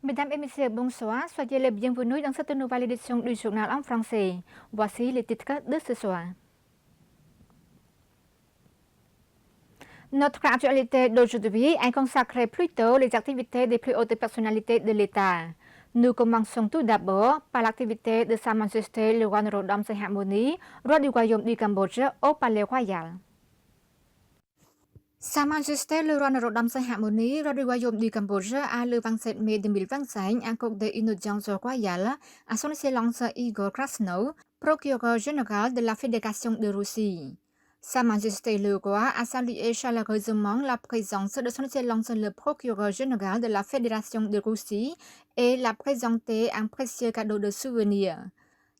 Mesdames et messieurs, bonsoir. Soyez les bienvenus dans cette nouvelle édition du journal en français. Voici les titres de ce soir. Notre actualité d'aujourd'hui est consacrée plutôt aux activités des plus hautes personnalités de l'État. Nous commençons tout d'abord par l'activité de Sa Majesté le roi Norodom Sihamoni, roi du royaume du Cambodge, au Palais Royal. Sa Majesté le roi Norodom Sihamoni, roi du royaume du Cambodge, a le 27 mai 2025 accordé une audience royale à son Excellence Igor Krasnov, procureur général de la Fédération de Russie. Sa Majesté le roi a salué chaleureusement la présence de son Excellence le procureur général de la Fédération de Russie et l'a présenté un précieux cadeau de souvenir.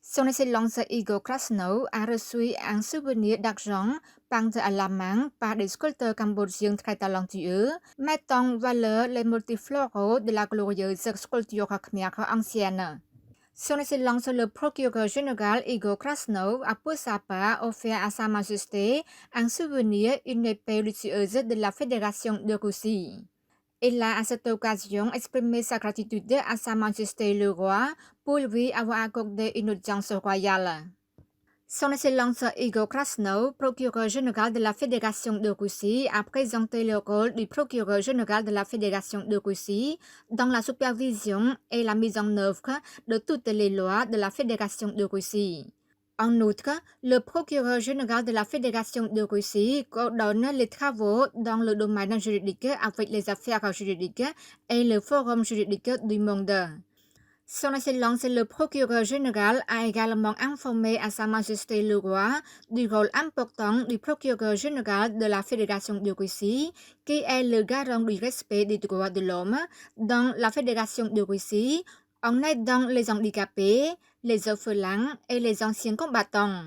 Son Excellence Igor Krasnov a reçu un souvenir d'argent peint à la main par des sculpteurs cambodgiens très talentueux, mettant en valeur les motifs floraux de la glorieuse sculpture khmer ancienne. Son Excellence le procureur général Igor Krasnov a pour sa part offert à Sa Majesté un souvenir, une épée luxueuse de la Fédération de Russie. Il a à cette occasion exprimé sa gratitude à Sa Majesté le roi pour lui avoir accordé une audience royale. Son Excellence Igor Krasnov, procureur général de la Fédération de Russie, a présenté le rôle du procureur général de la Fédération de Russie dans la supervision et la mise en œuvre de toutes les lois de la Fédération de Russie. En outre, le procureur général de la Fédération de Russie coordonne les travaux dans le domaine juridique avec les affaires juridiques et le forum juridique du monde. Son Excellence le procureur général a également informé à Sa Majesté le roi du rôle important du procureur général de la Fédération de Russie, qui est le garant du respect des droits de l'homme dans la Fédération de Russie, en aidant les handicapés, les orphelins et les anciens combattants.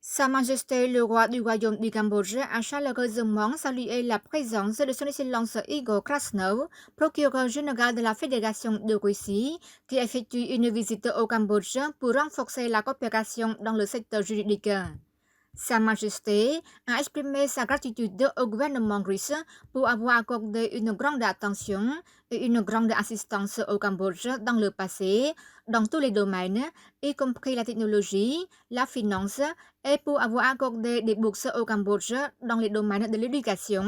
Sa Majesté le roi du royaume du Cambodge a chaleureusement salué la présence de son Excellence Igor Krasnov, procureur général de la Fédération de Russie, qui effectue une visite au Cambodge pour renforcer la coopération dans le secteur juridique. Sa Majesté a exprimé sa gratitude au gouvernement russe pour avoir accordé une grande attention et une grande assistance au Cambodge dans le passé, dans tous les domaines, y compris la technologie, la finance, et pour avoir accordé des bourses au Cambodge dans les domaines de l'éducation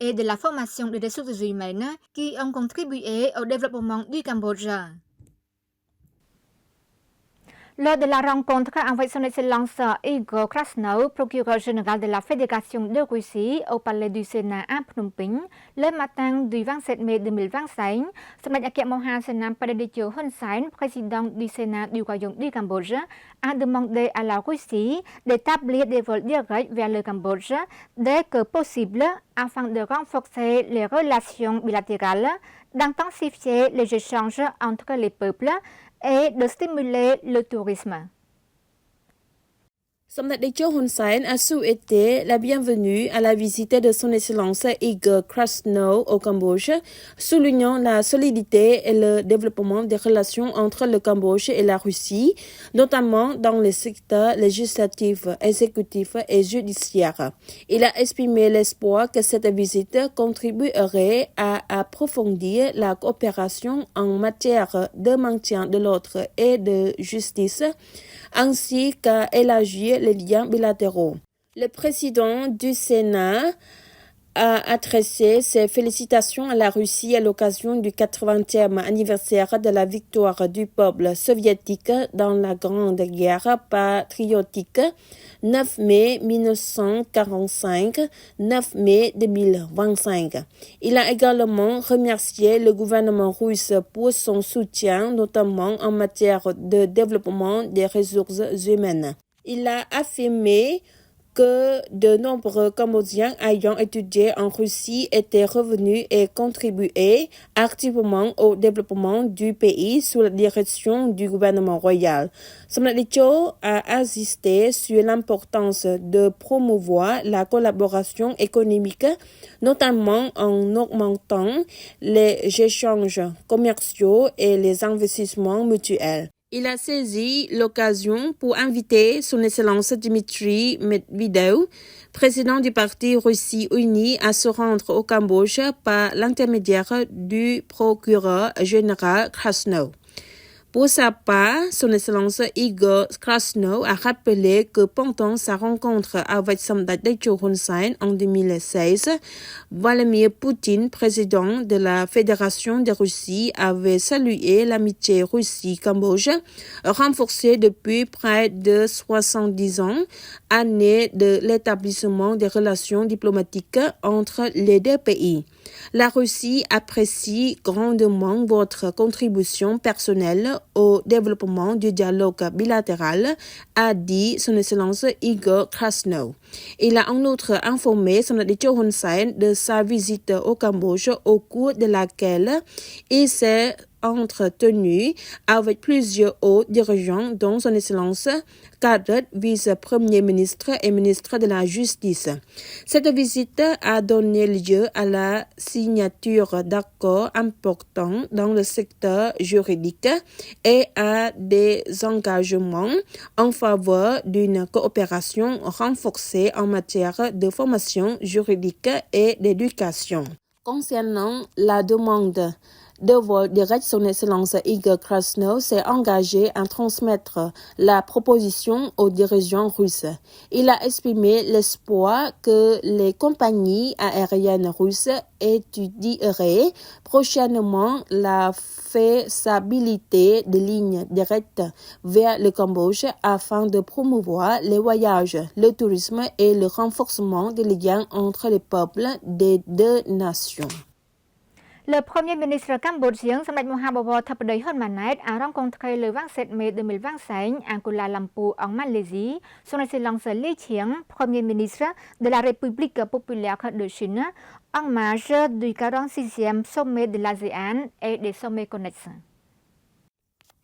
et de la formation des ressources humaines qui ont contribué au développement du Cambodge. Lors de la rencontre avec son Excellence Igor Krasnov, procureur général de la Fédération de Russie au Palais du Sénat à Phnom Penh, le matin du 27 mai 2025, Son Excellence Mohan Senam Padaditcho Hun Sen, président du Sénat du Royaume du Cambodge, a demandé à la Russie d'établir des vols directs vers le Cambodge dès que possible afin de renforcer les relations bilatérales, d'intensifier les échanges entre les peuples et de stimuler le tourisme. Somnatdecho Hun Sen a souhaité la bienvenue à la visite de son Excellence Igor Krasnov au Cambodge, soulignant la solidité et le développement des relations entre le Cambodge et la Russie, notamment dans les secteurs législatifs, exécutifs et judiciaires. Il a exprimé l'espoir que cette visite contribuerait à approfondir la coopération en matière de maintien de l'ordre et de justice, ainsi qu'à élargir les liens bilatéraux. Le président du Sénat a adressé ses félicitations à la Russie à l'occasion du 80e anniversaire de la victoire du peuple soviétique dans la Grande Guerre patriotique, 9 mai 1945, 9 mai 2025. Il a également remercié le gouvernement russe pour son soutien, notamment en matière de développement des ressources humaines. Il a affirmé que de nombreux Cambodgiens ayant étudié en Russie étaient revenus et contribuaient activement au développement du pays sous la direction du gouvernement royal. Somnatdecho a insisté sur l'importance de promouvoir la collaboration économique, notamment en augmentant les échanges commerciaux et les investissements mutuels. Il a saisi l'occasion pour inviter son Excellence Dmitry Medvedev, président du parti Russie Unie, à se rendre au Cambodge par l'intermédiaire du procureur général Krasnov. Pour sa part, son Excellence Igor Krasnov a rappelé que pendant sa rencontre avec Samdech Techo Hun Sen en 2016, Vladimir Poutine, président de la Fédération de Russie, avait salué l'amitié Russie-Cambodge, renforcée depuis près de 70 ans, année de l'établissement des relations diplomatiques entre les deux pays. La Russie apprécie grandement votre contribution personnelle au développement du dialogue bilatéral, a dit son Excellence Igor Krasnov. Il a en outre informé Samdech Techo Hun Sen de sa visite au Cambodge au cours de laquelle il s'est entretenu avec plusieurs hauts dirigeants, dont son Excellence Khaled, vice-premier ministre et ministre de la Justice. Cette visite a donné lieu à la signature d'accords importants dans le secteur juridique et à des engagements en faveur d'une coopération renforcée en matière de formation juridique et d'éducation. Concernant la demande de vol direct, son Excellence Igor Krasnov s'est engagé à transmettre la proposition aux dirigeants russes. Il a exprimé l'espoir que les compagnies aériennes russes étudieraient prochainement la faisabilité de lignes directes vers le Cambodge afin de promouvoir les voyages, le tourisme et le renforcement des liens entre les peuples des deux nations. Le Premier ministre cambodgien Samdech Mahabawor Thappaday Hun Manet a rencontré le 27 mai 2025 à Kuala Lumpur en Malaisie son Excellence Li Qiang, Premier ministre de la République populaire de Chine, en marge du 46e sommet de l'ASEAN et des sommets connexes.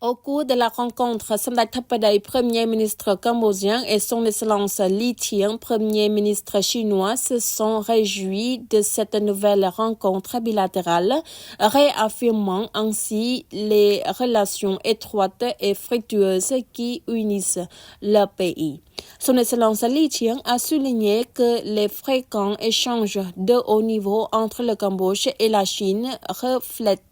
Au cours de la rencontre, Samdech Thappaday, Premier ministre cambodgien, et son Excellence Li Qiang, Premier ministre chinois, se sont réjouis de cette nouvelle rencontre bilatérale, réaffirmant ainsi les relations étroites et fructueuses qui unissent leurs pays. Son Excellence Li Qiang a souligné que les fréquents échanges de haut niveau entre le Cambodge et la Chine reflètent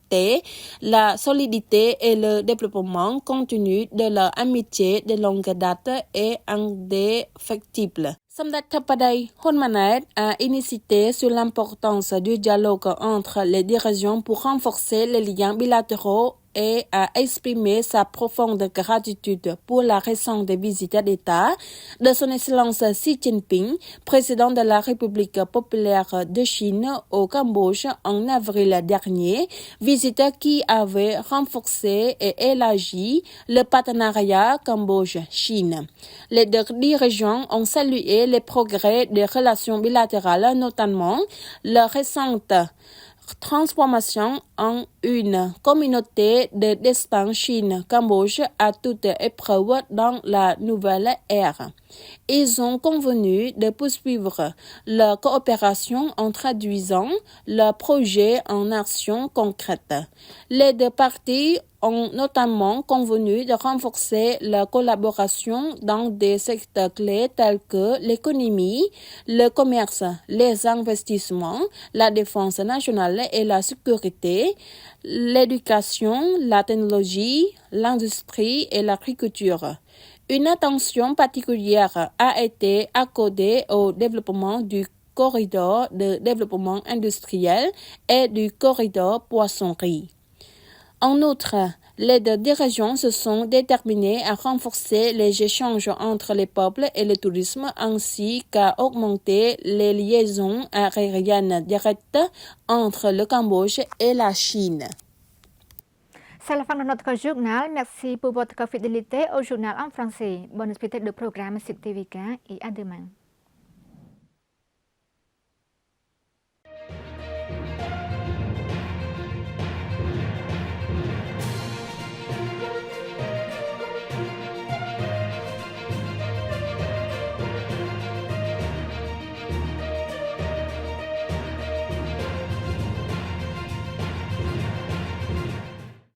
la solidité et le développement continu de leur amitié de longue date et indéfectible. Samdech Thappaday Hun Manet a insisté sur l'importance du dialogue entre les dirigeants pour renforcer les liens bilatéraux et a exprimé sa profonde gratitude pour la récente visite d'État de son Excellence Xi Jinping, président de la République populaire de Chine au Cambodge en avril dernier, visite qui avait renforcé et élargi le partenariat Cambodge-Chine. Les deux dirigeants ont salué les progrès des relations bilatérales, notamment la récente transformation en une communauté de destin Chine-Cambodge à toute épreuve dans la nouvelle ère. Ils ont convenu de poursuivre leur coopération en traduisant leurs projets en actions concrètes. Les deux parties ont notamment convenu de renforcer leur collaboration dans des secteurs clés tels que l'économie, le commerce, les investissements, la défense nationale et la sécurité, l'éducation, la technologie, l'industrie et l'agriculture. Une attention particulière a été accordée au développement du corridor de développement industriel et du corridor poissonnerie. En outre, les deux dirigeants se sont déterminés à renforcer les échanges entre les peuples et le tourisme ainsi qu'à augmenter les liaisons aériennes directes entre le Cambodge et la Chine. C'est la fin de notre journal. Merci pour votre fidélité au journal en français. Bonne suite de programme sur TVK et à demain.